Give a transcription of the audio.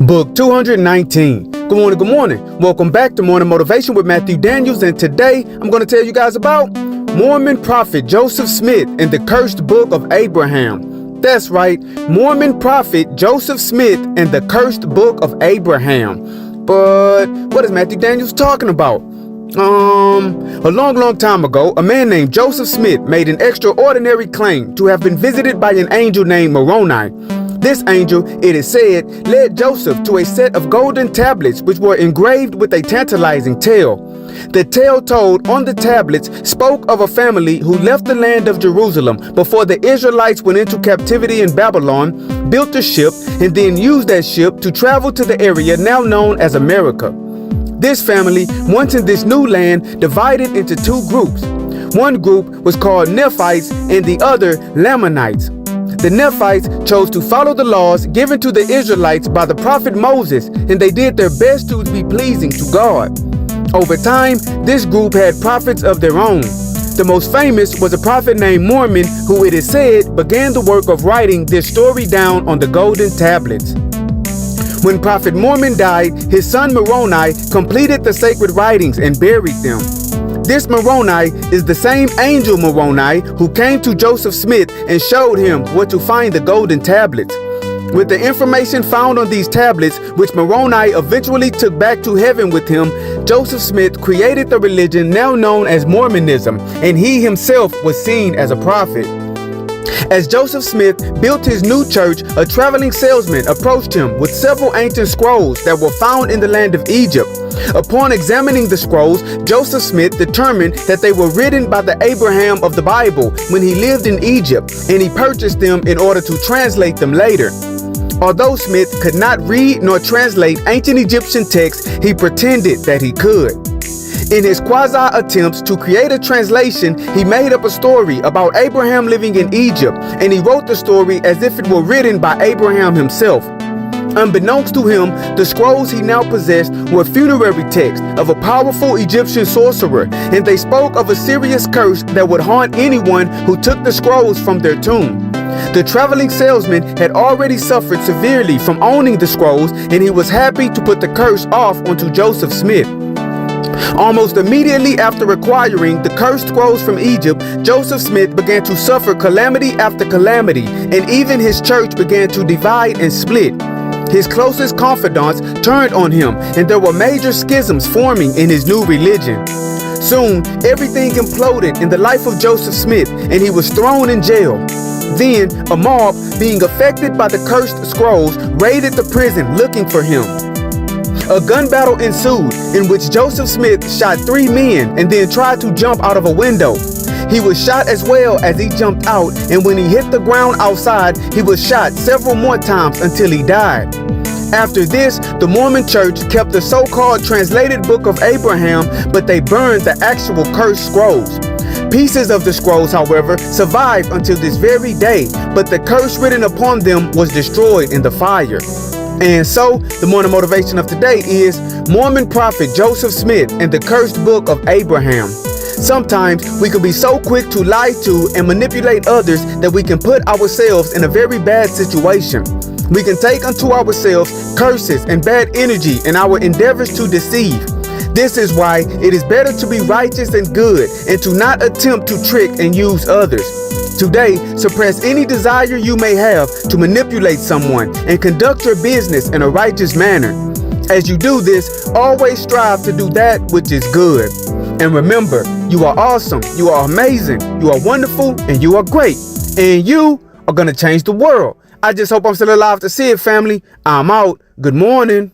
Book 219. Good morning, good morning. Welcome back to Morning Motivation with Matthew Daniels, and today I'm going to tell you guys about Mormon prophet Joseph Smith and the cursed book of Abraham. That's right, Mormon prophet Joseph Smith and the cursed book of Abraham. But what is Matthew Daniels talking about? A long time ago, a man named Joseph Smith made an extraordinary claim to have been visited by an angel named Moroni. This angel, it is said, led Joseph to a set of golden tablets which were engraved with a tantalizing tale. The tale told on the tablets spoke of a family who left the land of Jerusalem before the Israelites went into captivity in Babylon, built a ship, and then used that ship to travel to the area now known as America. This family, once in this new land, divided into two groups. One group was called Nephites and the other Lamanites. The Nephites chose to follow the laws given to the Israelites by the prophet Moses, and they did their best to be pleasing to God. Over time, this group had prophets of their own. The most famous was a prophet named Mormon, who it is said began the work of writing this story down on the golden tablets. When Prophet Mormon died, his son Moroni completed the sacred writings and buried them. This Moroni is the same angel Moroni who came to Joseph Smith and showed him where to find the golden tablets. With the information found on these tablets, which Moroni eventually took back to heaven with him, Joseph Smith created the religion now known as Mormonism, and he himself was seen as a prophet. As Joseph Smith built his new church, a traveling salesman approached him with several ancient scrolls that were found in the land of Egypt. Upon examining the scrolls, Joseph Smith determined that they were written by the Abraham of the Bible when he lived in Egypt, and he purchased them in order to translate them later. Although Smith could not read nor translate ancient Egyptian texts, he pretended that he could. In his quasi-attempts to create a translation, he made up a story about Abraham living in Egypt, and he wrote the story as if it were written by Abraham himself. Unbeknownst to him, the scrolls he now possessed were funerary texts of a powerful Egyptian sorcerer, and they spoke of a serious curse that would haunt anyone who took the scrolls from their tomb. The traveling salesman had already suffered severely from owning the scrolls, and he was happy to put the curse off onto Joseph Smith. Almost immediately after acquiring the cursed scrolls from Egypt, Joseph Smith began to suffer calamity after calamity, and even his church began to divide and split. His closest confidants turned on him, and there were major schisms forming in his new religion. Soon, everything imploded in the life of Joseph Smith, and he was thrown in jail. Then, a mob, being affected by the cursed scrolls, raided the prison looking for him. A gun battle ensued, in which Joseph Smith shot 3 men and then tried to jump out of a window. He was shot as well as he jumped out, and when he hit the ground outside, he was shot several more times until he died. After this, the Mormon church kept the so-called translated book of Abraham, but they burned the actual cursed scrolls. Pieces of the scrolls, however, survived until this very day, but the curse written upon them was destroyed in the fire. And so, the morning motivation of today is Mormon prophet Joseph Smith and the cursed book of Abraham. Sometimes we can be so quick to lie to and manipulate others that we can put ourselves in a very bad situation. We can take unto ourselves curses and bad energy in our endeavors to deceive. This is why it is better to be righteous and good and to not attempt to trick and use others. Today, suppress any desire you may have to manipulate someone and conduct your business in a righteous manner. As you do this, always strive to do that which is good. And remember, you are awesome, you are amazing, you are wonderful, and you are great. And you are going to change the world. I just hope I'm still alive to see it, family. I'm out. Good morning.